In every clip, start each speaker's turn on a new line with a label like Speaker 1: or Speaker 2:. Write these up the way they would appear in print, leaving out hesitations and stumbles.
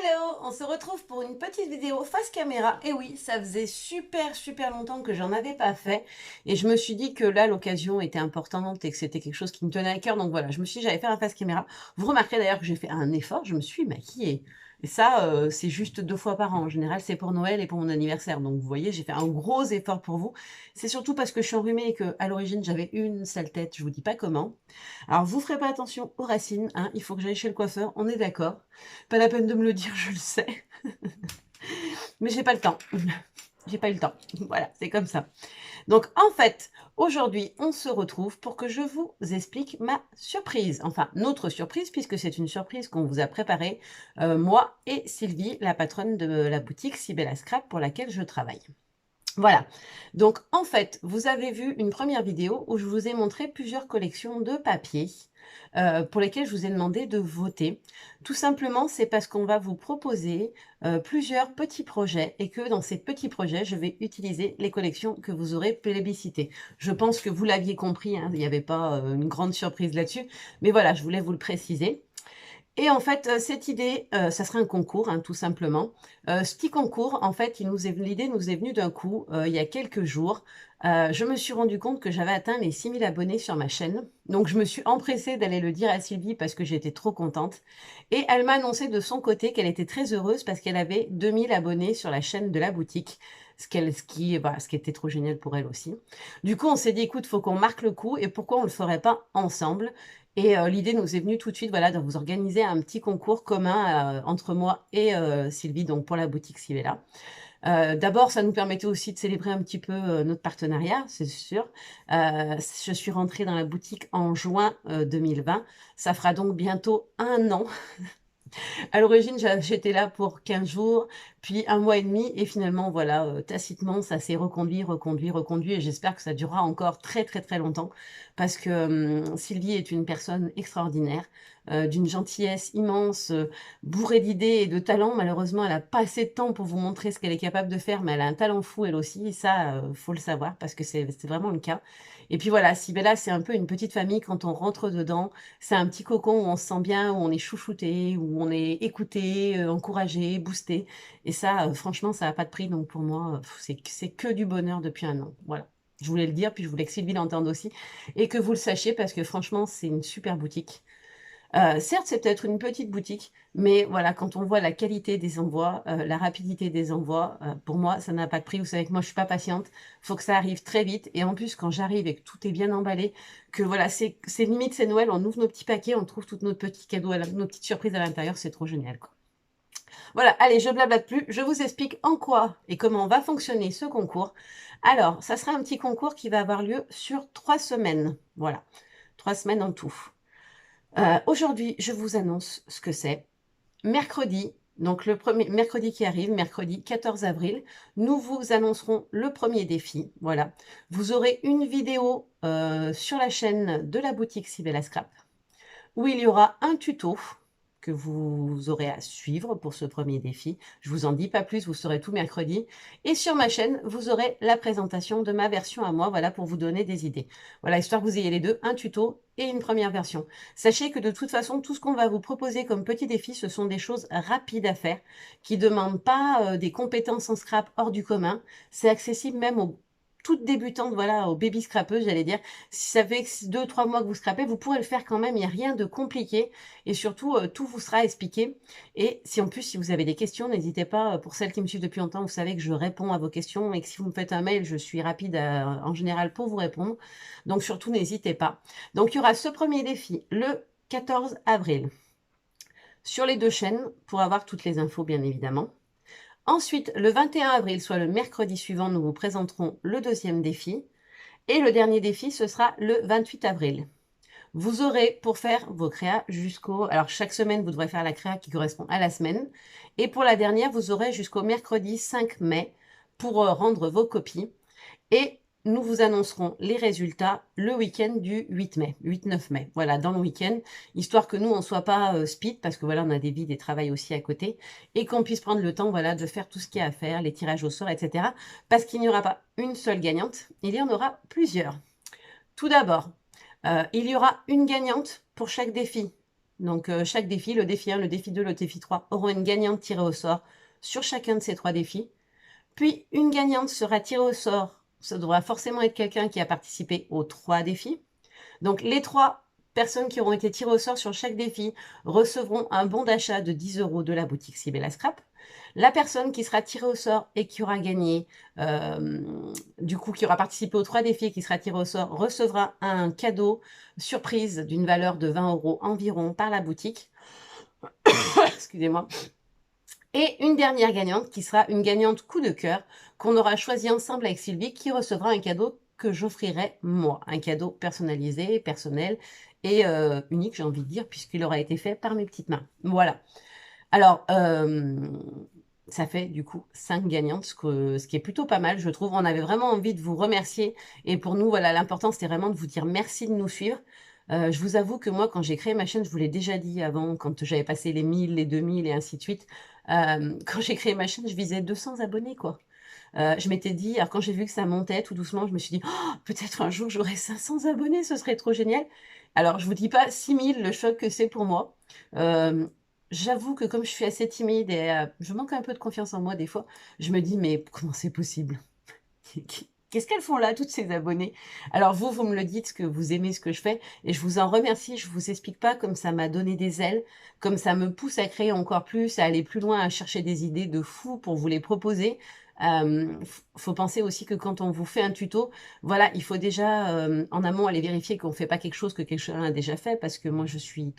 Speaker 1: Hello, on se retrouve pour une petite vidéo face caméra. Et oui, ça faisait super longtemps que j'en avais pas fait. Et je me suis dit que là, l'occasion était importante et que c'était quelque chose qui me tenait à cœur. Donc voilà, je me suis dit que j'allais faire un face caméra. Vous remarquerez d'ailleurs que j'ai fait un effort, je me suis maquillée. Et ça, c'est juste 2 fois par an. En général, c'est pour Noël et pour mon anniversaire. Donc vous voyez, j'ai fait un gros effort pour vous. C'est surtout parce que je suis enrhumée et qu'à l'origine, j'avais une sale tête. Je vous dis pas comment. Alors, vous ferez pas attention aux racines, hein. Il faut que j'aille chez le coiffeur, on est d'accord. Pas la peine de me le dire, je le sais. Mais j'ai pas le temps. J'ai pas eu le temps. Voilà, c'est comme ça. Donc, en fait, aujourd'hui, on se retrouve pour que je vous explique ma surprise. Enfin, notre surprise, puisque c'est une surprise qu'on vous a préparée, moi et Sylvie, la patronne de la boutique Sibella Scrap pour laquelle je travaille. Voilà. Donc, en fait, vous avez vu une première vidéo où je vous ai montré plusieurs collections de papier pour lesquelles je vous ai demandé de voter. Tout simplement, c'est parce qu'on va vous proposer plusieurs petits projets et que dans ces petits projets, je vais utiliser les collections que vous aurez plébiscitées. Je pense que vous l'aviez compris, hein, il n'y avait pas une grande surprise là-dessus, mais voilà, je voulais vous le préciser. Et en fait, cette idée, ça serait un concours, hein, tout simplement. Ce petit concours, en fait, l'idée nous est venue d'un coup, il y a quelques jours. Je me suis rendu compte que j'avais atteint les 6000 abonnés sur ma chaîne. Donc, je me suis empressée d'aller le dire à Sylvie parce que j'étais trop contente. Et elle m'a annoncé de son côté qu'elle était très heureuse parce qu'elle avait 2000 abonnés sur la chaîne de la boutique. Ce qui était trop génial pour elle aussi. Du coup, on s'est dit, écoute, faut qu'on marque le coup et pourquoi on le ferait pas ensemble? Et l'idée nous est venue tout de suite, voilà, de vous organiser un petit concours commun entre moi et Sylvie, donc pour la boutique Sivella. D'abord, ça nous permettait aussi de célébrer un petit peu notre partenariat, c'est sûr. Je suis rentrée dans la boutique en juin 2020. Ça fera donc bientôt un an. À l'origine, j'étais là pour 15 jours, puis un mois et demi, et finalement, voilà, tacitement, ça s'est reconduit, et j'espère que ça durera encore très longtemps, parce que Sylvie est une personne extraordinaire, d'une gentillesse immense, bourrée d'idées et de talent. Malheureusement, elle n'a pas assez de temps pour vous montrer ce qu'elle est capable de faire, mais elle a un talent fou, elle aussi, et ça, faut le savoir, parce que c'est vraiment le cas. Et puis voilà, Sibella, c'est un peu une petite famille quand on rentre dedans. C'est un petit cocon où on se sent bien, où on est chouchouté, où on est écouté, encouragé, boosté. Et ça, franchement, ça n'a pas de prix. Donc pour moi, c'est que du bonheur depuis un an. Voilà. Je voulais le dire, puis je voulais que Sylvie l'entende aussi. Et que vous le sachiez, parce que franchement, c'est une super boutique. Certes, c'est peut-être une petite boutique, mais voilà, quand on voit la qualité des envois, la rapidité des envois, pour moi, ça n'a pas de prix. Vous savez que moi, je suis pas patiente. Il faut que ça arrive très vite. Et en plus, quand j'arrive et que tout est bien emballé, que voilà, c'est limite, c'est Noël, on ouvre nos petits paquets, on trouve tous nos petits cadeaux, nos petites surprises à l'intérieur, c'est trop génial, quoi. Voilà, allez, je blablate plus. Je vous explique en quoi et comment va fonctionner ce concours. Alors, ça sera un petit concours qui va avoir lieu sur 3 semaines. Voilà, 3 semaines en tout. Aujourd'hui, je vous annonce ce que c'est. Mercredi, donc le premier mercredi qui arrive, mercredi 14 avril, nous vous annoncerons le premier défi. Voilà. Vous aurez une vidéo sur la chaîne de la boutique Sibella Scrap où il y aura un tuto que vous aurez à suivre pour ce premier défi. Je vous en dis pas plus, vous saurez tout mercredi. Et sur ma chaîne, vous aurez la présentation de ma version à moi, voilà, pour vous donner des idées. Voilà, histoire que vous ayez les deux, un tuto et une première version. Sachez que de toute façon, tout ce qu'on va vous proposer comme petit défi, ce sont des choses rapides à faire, qui ne demandent pas des compétences en scrap hors du commun. C'est accessible même aux toutes débutantes, voilà, aux baby scrappeuses, j'allais dire. Si ça fait 2, 3 mois que vous scrapez, vous pourrez le faire quand même, il n'y a rien de compliqué. Et surtout, tout vous sera expliqué. Et si en plus, si vous avez des questions, n'hésitez pas. Pour celles qui me suivent depuis longtemps, vous savez que je réponds à vos questions et que si vous me faites un mail, je suis rapide en général pour vous répondre. Donc surtout, n'hésitez pas. Donc il y aura ce premier défi le 14 avril sur les 2 chaînes pour avoir toutes les infos, bien évidemment. Ensuite, le 21 avril, soit le mercredi suivant, nous vous présenterons le deuxième défi. Et le dernier défi, ce sera le 28 avril. Vous aurez pour faire vos créas jusqu'au... Alors, chaque semaine, vous devrez faire la créa qui correspond à la semaine. Et pour la dernière, vous aurez jusqu'au mercredi 5 mai pour rendre vos copies. Et nous vous annoncerons les résultats le week-end du 8 mai, 8-9 mai. Voilà, dans le week-end, histoire que nous, on ne soit pas speed, parce que voilà, on a des vies, des travails aussi à côté, et qu'on puisse prendre le temps, voilà, de faire tout ce qu'il y a à faire, les tirages au sort, etc. Parce qu'il n'y aura pas une seule gagnante, il y en aura plusieurs. Tout d'abord, il y aura une gagnante pour chaque défi. Donc, chaque défi, le défi 1, le défi 2, le défi 3, auront une gagnante tirée au sort sur chacun de ces 3 défis. Puis, une gagnante sera tirée au sort. Ça devra forcément être quelqu'un qui a participé aux 3 défis. Donc, les 3 personnes qui auront été tirées au sort sur chaque défi recevront un bon d'achat de 10 € de la boutique Sibella Scrap. La personne qui sera tirée au sort et qui aura gagné, du coup, qui aura participé aux 3 défis et qui sera tirée au sort, recevra un cadeau surprise d'une valeur de 20 € environ par la boutique. Excusez-moi. Et une dernière gagnante qui sera une gagnante coup de cœur qu'on aura choisi ensemble avec Sylvie, qui recevra un cadeau que j'offrirai moi. Un cadeau personnalisé, personnel et unique, j'ai envie de dire, puisqu'il aura été fait par mes petites mains. Voilà. Alors, ça fait du coup 5 gagnantes, ce qui est plutôt pas mal, je trouve. On avait vraiment envie de vous remercier. Et pour nous, voilà, l'important, c'était vraiment de vous dire merci de nous suivre. Je vous avoue que moi, quand j'ai créé ma chaîne, je vous l'ai déjà dit avant, quand j'avais passé les 1000, les 2000 et ainsi de suite. Quand j'ai créé ma chaîne, je visais 200 abonnés, quoi. Je m'étais dit, alors quand j'ai vu que ça montait tout doucement, je me suis dit, oh, peut-être un jour j'aurai 500 abonnés, ce serait trop génial. Alors, je vous dis pas 6000, le choc que c'est pour moi. J'avoue que comme je suis assez timide et je manque un peu de confiance en moi des fois, je me dis, mais comment c'est possible? Qu'est-ce qu'elles font là, toutes ces abonnés? Alors vous me le dites, que vous aimez ce que je fais, et je vous en remercie. Je vous explique pas comme ça m'a donné des ailes, comme ça me pousse à créer encore plus, à aller plus loin, à chercher des idées de fou pour vous les proposer. Faut penser aussi que quand on vous fait un tuto, voilà, il faut déjà en amont aller vérifier qu'on fait pas quelque chose que quelqu'un a déjà fait, parce que moi je suis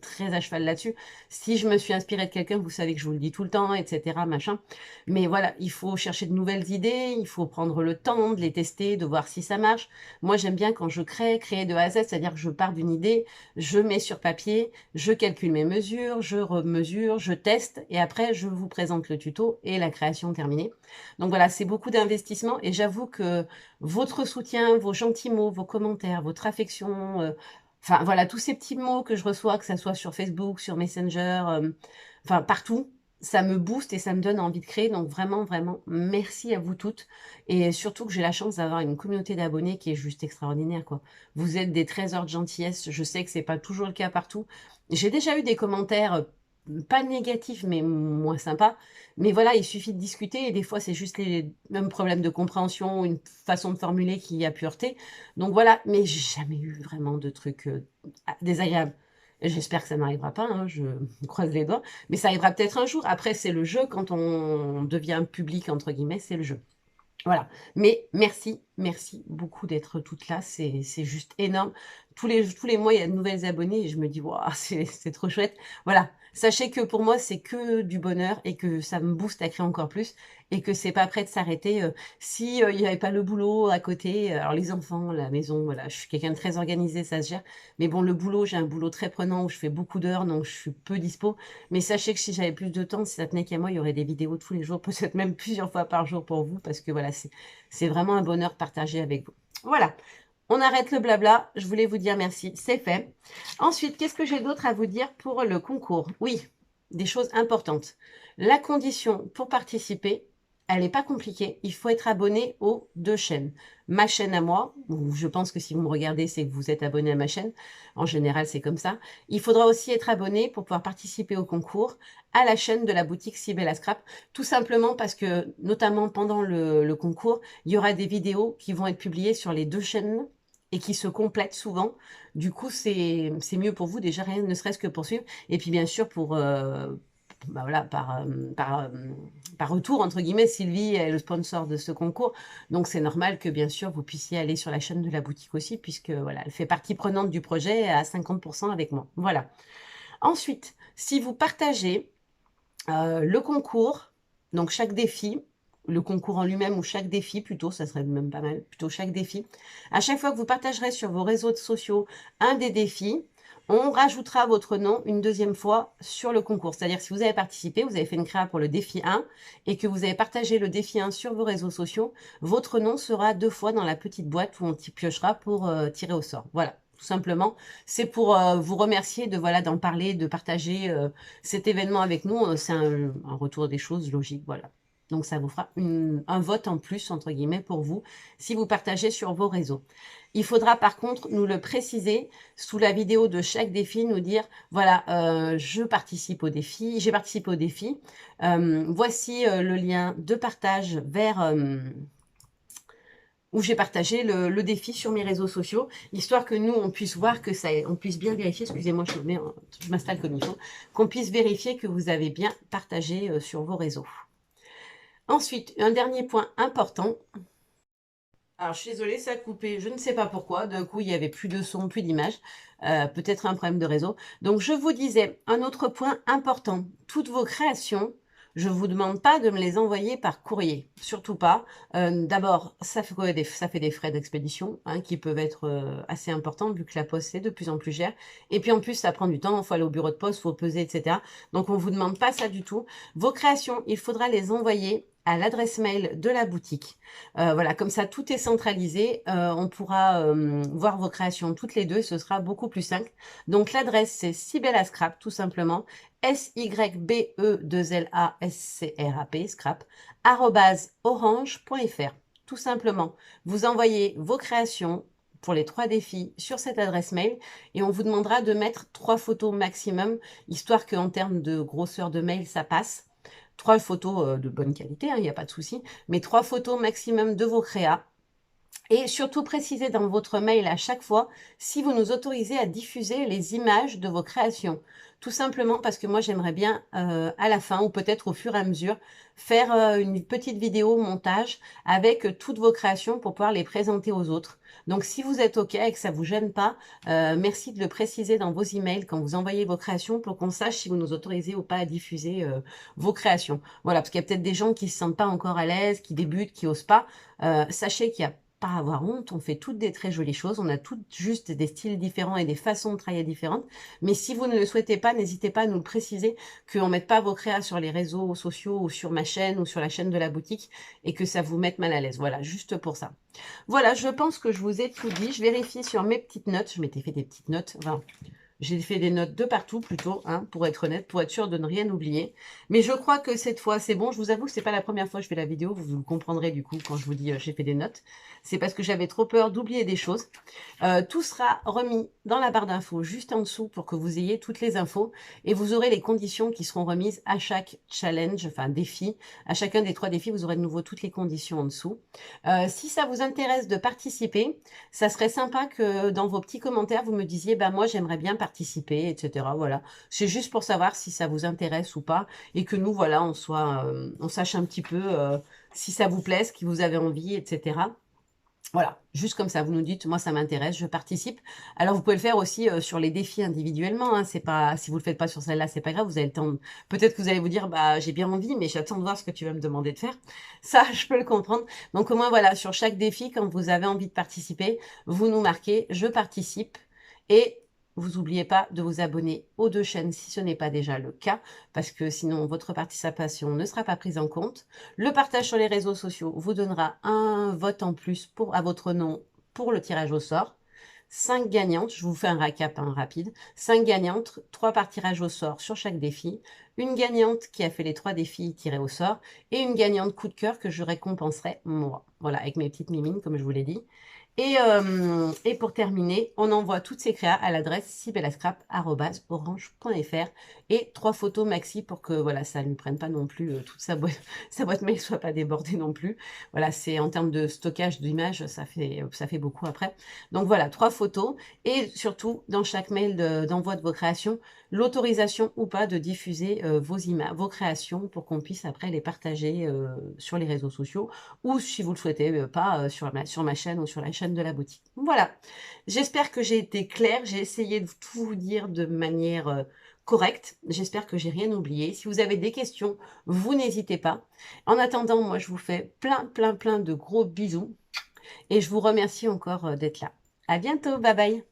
Speaker 1: très à cheval là-dessus. Si je me suis inspirée de quelqu'un, vous savez que je vous le dis tout le temps, etc., machin. Mais voilà, il faut chercher de nouvelles idées, il faut prendre le temps de les tester, de voir si ça marche. Moi, j'aime bien quand je crée, créer de A à Z, c'est-à-dire que je pars d'une idée, je mets sur papier, je calcule mes mesures, je remesure, je teste, et après, je vous présente le tuto et la création terminée. Donc voilà, c'est beaucoup d'investissement, et j'avoue que votre soutien, vos gentils mots, vos commentaires, votre affection, enfin voilà, tous ces petits mots que je reçois, que ça soit sur Facebook, sur Messenger, enfin partout, ça me booste et ça me donne envie de créer. Donc vraiment, vraiment, merci à vous toutes. Et surtout que j'ai la chance d'avoir une communauté d'abonnés qui est juste extraordinaire, quoi. Vous êtes des trésors de gentillesse. Je sais que c'est pas toujours le cas partout. J'ai déjà eu des commentaires, pas négatifs, mais moins sympas. Mais voilà, il suffit de discuter et des fois, c'est juste les mêmes problèmes de compréhension, une façon de formuler qui a pu heurter. Donc voilà, mais j'ai jamais eu vraiment de trucs désagréables. J'espère que ça n'arrivera pas, hein, je croise les doigts. Mais ça arrivera peut-être un jour. Après, c'est le jeu. Quand on devient public, entre guillemets, c'est le jeu. Voilà. Mais merci, merci beaucoup d'être toutes là. C'est juste énorme. Tous les mois, il y a de nouvelles abonnées et je me dis, waouh, c'est trop chouette. Voilà. Sachez que pour moi, c'est que du bonheur et que ça me booste à créer encore plus et que c'est pas prêt de s'arrêter. Si il n'y avait pas le boulot à côté, alors les enfants, la maison, voilà, je suis quelqu'un de très organisé, ça se gère. Mais bon, le boulot, j'ai un boulot très prenant où je fais beaucoup d'heures, donc je suis peu dispo. Mais sachez que si j'avais plus de temps, si ça tenait qu'à moi, il y aurait des vidéos tous les jours, peut-être même plusieurs fois par jour pour vous, parce que voilà, c'est vraiment un bonheur partagé avec vous. Voilà, on arrête le blabla. Je voulais vous dire merci, c'est fait. Ensuite, qu'est-ce que j'ai d'autre à vous dire pour le concours? Oui, des choses importantes. La condition pour participer, elle n'est pas compliquée. Il faut être abonné aux 2 chaînes. Ma chaîne à moi, je pense que si vous me regardez, c'est que vous êtes abonné à ma chaîne. En général, c'est comme ça. Il faudra aussi être abonné pour pouvoir participer au concours à la chaîne de la boutique Sibella Scrap. Tout simplement parce que, notamment pendant le concours, il y aura des vidéos qui vont être publiées sur les 2 chaînes et qui se complètent souvent. Du coup, c'est mieux pour vous, déjà rien ne serait-ce que pour suivre. Et puis bien sûr, pour, bah voilà, par retour, entre guillemets, Sylvie est le sponsor de ce concours. Donc c'est normal que bien sûr, vous puissiez aller sur la chaîne de la boutique aussi, puisque voilà, elle fait partie prenante du projet à 50% avec moi. Voilà. Ensuite, si vous partagez le concours, donc chaque défi, le concours en lui-même ou chaque défi plutôt, ça serait même pas mal, plutôt chaque défi. À chaque fois que vous partagerez sur vos réseaux sociaux un des défis, on rajoutera votre nom une deuxième fois sur le concours. C'est-à-dire si vous avez participé, vous avez fait une créa pour le défi 1 et que vous avez partagé le défi 1 sur vos réseaux sociaux, votre nom sera 2 fois dans la petite boîte où on piochera pour tirer au sort. Voilà. Tout simplement, c'est pour vous remercier de voilà d'en parler, de partager cet événement avec nous. C'est un retour des choses logique, voilà. Donc, ça vous fera un vote en plus, entre guillemets, pour vous, si vous partagez sur vos réseaux. Il faudra par contre nous le préciser sous la vidéo de chaque défi, nous dire, voilà, je participe au défi, j'ai participé au défi. Voici le lien de partage vers... où j'ai partagé le défi sur mes réseaux sociaux, histoire que nous, on puisse voir que ça, on puisse bien vérifier, excusez-moi, je m'installe comme il faut, qu'on puisse vérifier que vous avez bien partagé sur vos réseaux. Ensuite, un dernier point important. Alors, je suis désolée, ça a coupé, je ne sais pas pourquoi. D'un coup, il n'y avait plus de son, plus d'image. Peut-être un problème de réseau. Donc, je vous disais, un autre point important. Toutes vos créations, je ne vous demande pas de me les envoyer par courrier. Surtout pas. D'abord, ça fait des frais d'expédition hein, qui peuvent être assez importants vu que la poste est de plus en plus chère. Et puis, en plus, ça prend du temps. Il faut aller au bureau de poste, il faut peser, etc. Donc, on ne vous demande pas ça du tout. Vos créations, il faudra les envoyer à l'adresse mail de la boutique. Voilà, comme ça, tout est centralisé. On pourra voir vos créations toutes les deux. Ce sera beaucoup plus simple. Donc, l'adresse, c'est Sybella Scrap, tout simplement. SYBE2LASCRAP, scrap, @orange.fr. Tout simplement. Vous envoyez vos créations pour les 3 défis sur cette adresse mail et on vous demandera de mettre 3 photos maximum, histoire qu'en termes de grosseur de mail, ça passe. 3 photos de bonne qualité, il n'y a pas de souci, mais 3 photos maximum de vos créas. Et surtout précisez dans votre mail à chaque fois si vous nous autorisez à diffuser les images de vos créations. Tout simplement parce que moi j'aimerais bien à la fin ou peut-être au fur et à mesure faire une petite vidéo montage avec toutes vos créations pour pouvoir les présenter aux autres. Donc si vous êtes OK et que ça ne vous gêne pas, merci de le préciser dans vos emails quand vous envoyez vos créations pour qu'on sache si vous nous autorisez ou pas à diffuser vos créations. Voilà, parce qu'il y a peut-être des gens qui ne se sentent pas encore à l'aise, qui débutent, qui n'osent pas. Sachez qu'il y a pas avoir honte, on fait toutes des très jolies choses, on a toutes juste des styles différents et des façons de travailler différentes, mais si vous ne le souhaitez pas, n'hésitez pas à nous le préciser, qu'on ne mette pas vos créas sur les réseaux sociaux ou sur ma chaîne ou sur la chaîne de la boutique et que ça vous mette mal à l'aise, voilà, juste pour ça. Voilà, je pense que je vous ai tout dit, je vérifie sur mes petites notes, je m'étais fait des petites notes, enfin, j'ai fait des notes de partout plutôt, hein, pour être honnête, pour être sûr de ne rien oublier. Mais je crois que cette fois, c'est bon. Je vous avoue que c'est pas la première fois que je fais la vidéo. Vous le comprendrez du coup quand je vous dis j'ai fait des notes. C'est parce que j'avais trop peur d'oublier des choses. Tout sera remis dans la barre d'infos juste en dessous pour que vous ayez toutes les infos. Et vous aurez les conditions qui seront remises à chaque challenge, enfin défi. À chacun des 3 défis, vous aurez de nouveau toutes les conditions en dessous. Si ça vous intéresse de participer, ça serait sympa que dans vos petits commentaires, vous me disiez, bah moi j'aimerais bien participer, etc. Voilà, c'est juste pour savoir si ça vous intéresse ou pas, et que nous, voilà, on sache un petit peu si ça vous plaît, ce que vous avez envie, etc. Voilà, juste comme ça, vous nous dites, moi ça m'intéresse, je participe. Alors vous pouvez le faire aussi sur les défis individuellement, hein, c'est pas, si vous le faites pas sur celle-là, c'est pas grave, vous avez le temps. Peut-être que vous allez vous dire, bah j'ai bien envie, mais j'attends de voir ce que tu vas me demander de faire. Ça, je peux le comprendre. Donc au moins voilà, sur chaque défi, quand vous avez envie de participer, vous nous marquez, je participe et vous n'oubliez pas de vous abonner aux 2 chaînes si ce n'est pas déjà le cas, parce que sinon votre participation ne sera pas prise en compte. Le partage sur les réseaux sociaux vous donnera un vote en plus à votre nom pour le tirage au sort. 5 gagnantes, je vous fais un récap rapide. 5 gagnantes, 3 par tirage au sort sur chaque défi. Une gagnante qui a fait les 3 défis tirés au sort. Et une gagnante coup de cœur que je récompenserai moi. Voilà, avec mes petites mimines, comme je vous l'ai dit. Et pour terminer, on envoie toutes ces créas à l'adresse sibellascrap@orange.fr et 3 photos maxi pour que voilà, ça ne prenne pas non plus toute sa boîte mail soit pas débordée non plus. Voilà, c'est en termes de stockage d'images, ça fait beaucoup après. Donc voilà, 3 photos et surtout dans chaque mail d'envoi de vos créations, l'autorisation ou pas de diffuser vos créations pour qu'on puisse après les partager sur les réseaux sociaux ou si vous le souhaitez pas sur ma chaîne ou sur la chaîne de la boutique. Voilà, j'espère que j'ai été claire, j'ai essayé de tout vous dire de manière correcte, j'espère que j'ai rien oublié. Si vous avez des questions, vous n'hésitez pas. En attendant, moi je vous fais plein de gros bisous et je vous remercie encore d'être là. À bientôt, bye bye.